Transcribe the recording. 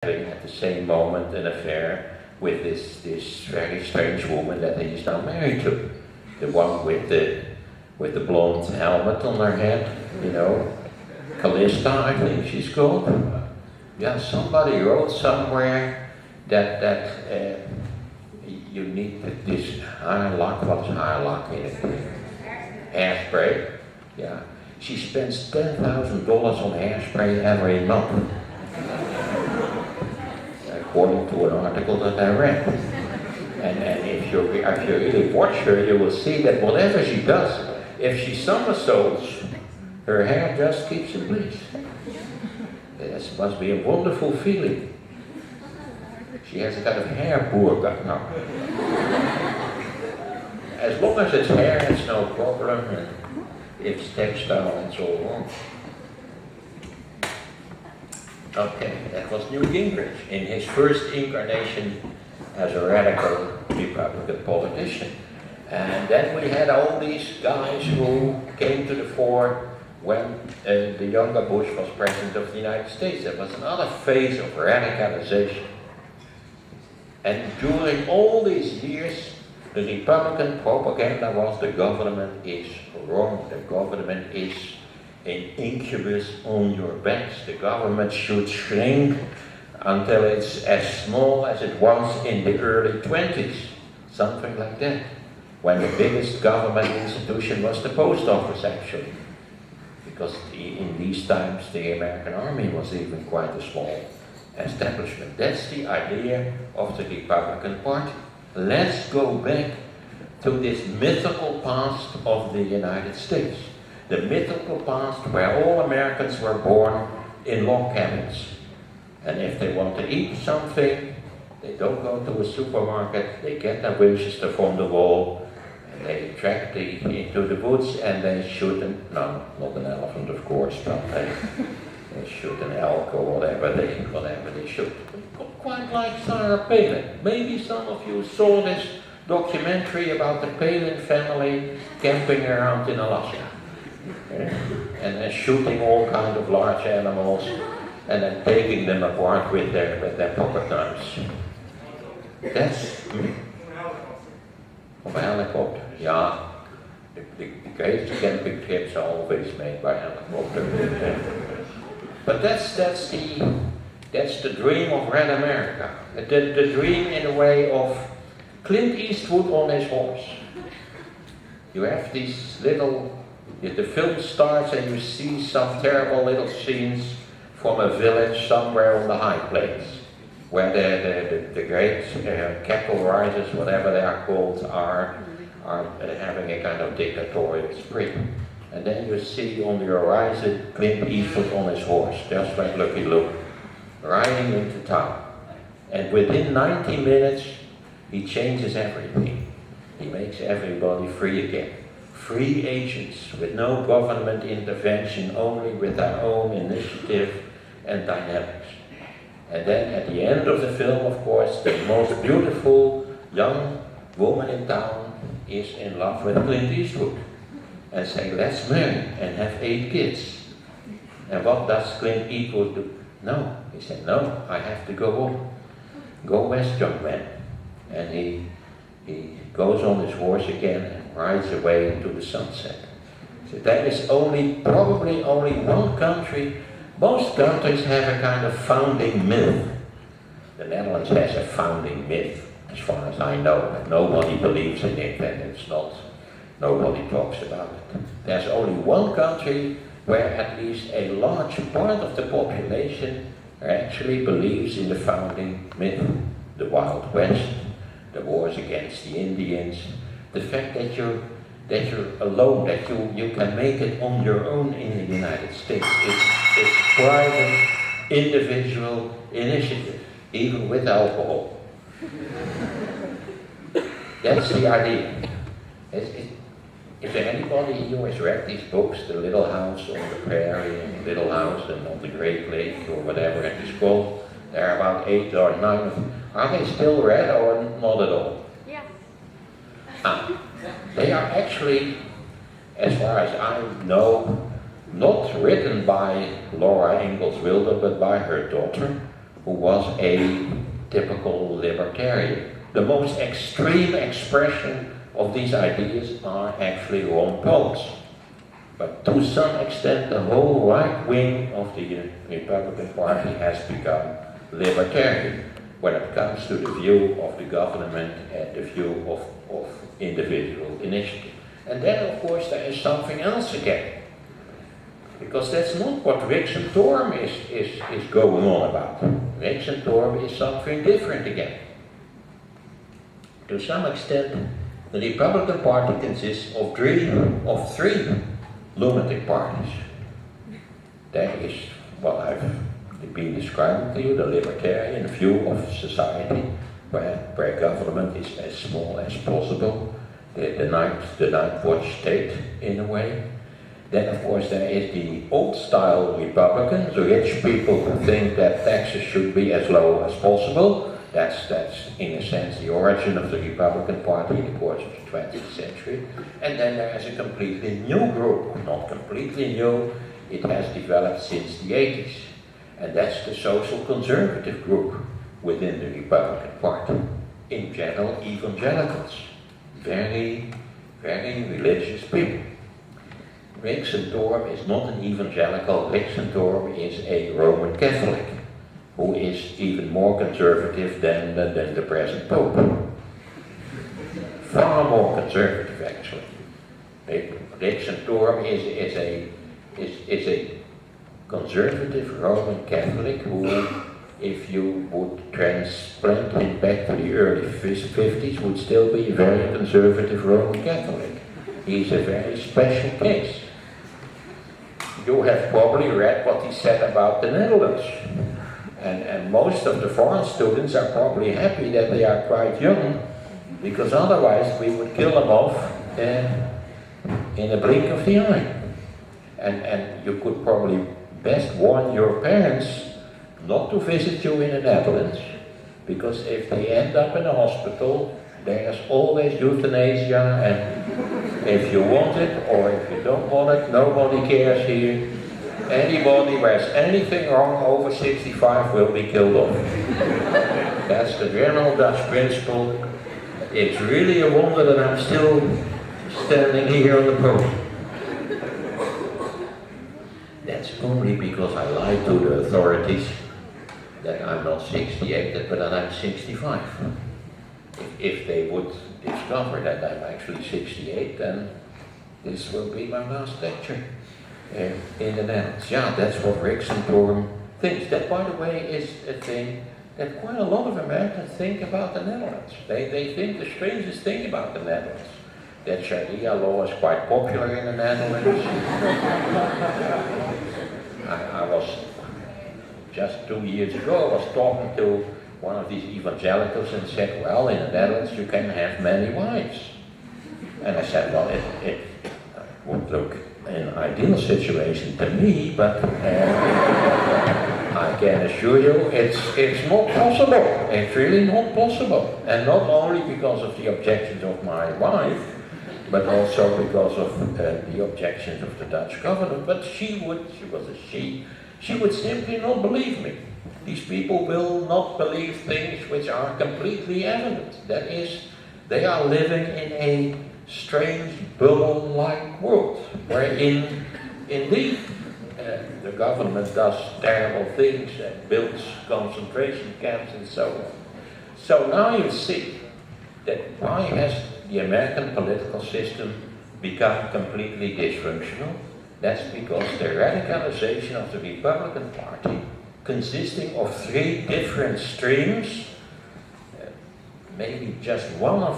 At the same moment an affair with this very strange woman that he is now married to. The one with the blonde helmet on her head, you know. Callista, I think she's called. Yeah, somebody wrote somewhere that you need this haarlak. What's haarlak in it? Hairspray. Yeah. She spends $10,000 on hairspray every month, according to an article that I read. And if you really watch her, you will see that whatever she does, if she somersaults, her hair just keeps in place. That must be a wonderful feeling. She has a kind of hair burqa now. As long as it's hair, it's no problem, and it's textile and so on. Okay, that was Newt Gingrich in his first incarnation as a radical Republican politician. And then we had all these guys who came to the fore when the younger Bush was president of the United States. There was another phase of radicalization. And during all these years, the Republican propaganda was the government is wrong, the government is an incubus on your backs, the government should shrink until it's as small as it was in the early 20s, something like that, when the biggest government institution was the post office actually, because in these times the American army was even quite a small establishment. That's the idea of the Republican Party. Let's go back to this mythical past of the United States. The mythical past where all Americans were born in log cabins. And if they want to eat something, they don't go to a supermarket, they get their Winchester from the wall, and they track into the woods and they shoot no, not an elephant of course, but they shoot an elk or whatever they shoot. Quite like Sarah Palin. Maybe some of you saw this documentary about the Palin family camping around in Alaska. And then shooting all kinds of large animals and then taking them apart with their pocket knives. That's from a helicopter. Yeah, the greatest camping trips are always made by helicopter. But that's the dream of Red America. The dream in a way of Clint Eastwood on his horse. You have these little, the film starts and you see some terrible little scenes from a village somewhere on the high plains, where the great cattle risers, whatever they are called, are having a kind of dictatorial spree. And then you see on the horizon Clint Eastwood on his horse, just like Lucky Luke, riding into town. And within 90 minutes, he changes everything. He makes everybody free again. Free agents with no government intervention, only with their own initiative and dynamics. And then at the end of the film, of course, the most beautiful young woman in town is in love with Clint Eastwood. And say, let's marry and have 8 kids. And what does Clint Eastwood do? No, he said, no, I have to go home. Go west, young man. And he goes on his horse again and rides away into the sunset. So there is probably only one country. Most countries have a kind of founding myth. The Netherlands has a founding myth, as far as I know, but nobody believes in it, and it's not. Nobody talks about it. There's only one country where at least a large part of the population actually believes in the founding myth. The Wild West, the wars against the Indians, the fact that you're alone, that you can make it on your own in the United States. It's private, individual initiative, even with alcohol. That's the idea. Is there anybody who has read these books, The Little House on the Prairie, and Little House and on the Great Lake, or whatever it is called? There are about 8 or 9 of them. Are they still read or not at all? Yeah. They are actually, as far as I know, not written by Laura Ingalls Wilder, but by her daughter, who was a typical libertarian. The most extreme expression of these ideas are actually Ron Paul's. But to some extent, the whole right wing of the Republican Party has become libertarian when it comes to the view of the government and the view of individual initiative. And then, of course, there is something else again. Because that's not what Rixentorm is going on about. Rixentorm is something different again. To some extent, the Republican Party consists of three lunatic parties. That is what I've been describing to you, the libertarian view of society, where government is as small as possible, the night watch state in a way. Then of course there is the old style Republicans, the rich people who think that taxes should be as low as possible. That's in a sense the origin of the Republican Party in the course of the 20th century. And then there is a completely new group, not completely new, it has developed since the 80s. And that's the social conservative group within the Republican Party. In general, evangelicals, very, very religious people. Rixentorm is not an evangelical, Rixentorm is a Roman Catholic, who is even more conservative than the present Pope. Far more conservative, actually. Rixentorm is a conservative Roman Catholic who, if you would transplant him back to the early 50s, would still be a very conservative Roman Catholic. He's a very special case. You have probably read what he said about the Netherlands. And most of the foreign students are probably happy that they are quite young, because otherwise we would kill them off in a blink of the eye. And you could probably best warn your parents not to visit you in the Netherlands, because if they end up in a hospital, there's always euthanasia, and if you want it or if you don't want it, nobody cares here. Anybody who has anything wrong over 65 will be killed off. That's the general Dutch principle. It's really a wonder that I'm still standing here on the podium. That's only because I lied to the authorities that I'm not 68, but that I'm 65. If they would discover that I'm actually 68, then this will be my last lecture in the Netherlands. Yeah, that's what Rixentorm thinks. That, by the way, is a thing that quite a lot of Americans think about the Netherlands. They think the strangest thing about the Netherlands. That Sharia law is quite popular in the Netherlands. I was, just 2 years ago, I was talking to one of these evangelicals and said, well, in the Netherlands you can have many wives. And I said, well, it would look an ideal situation to me, but I can assure you it's not possible. It's really not possible. And not only because of the objections of my wife, but also because of the objections of the Dutch government. But she would simply not believe me. These people will not believe things which are completely evident. That is, they are living in a strange bubble-like world, wherein indeed the government does terrible things and builds concentration camps and so on. So now you see that why has the American political system become completely dysfunctional? That's because the radicalization of the Republican Party, consisting of 3 different streams, maybe just one of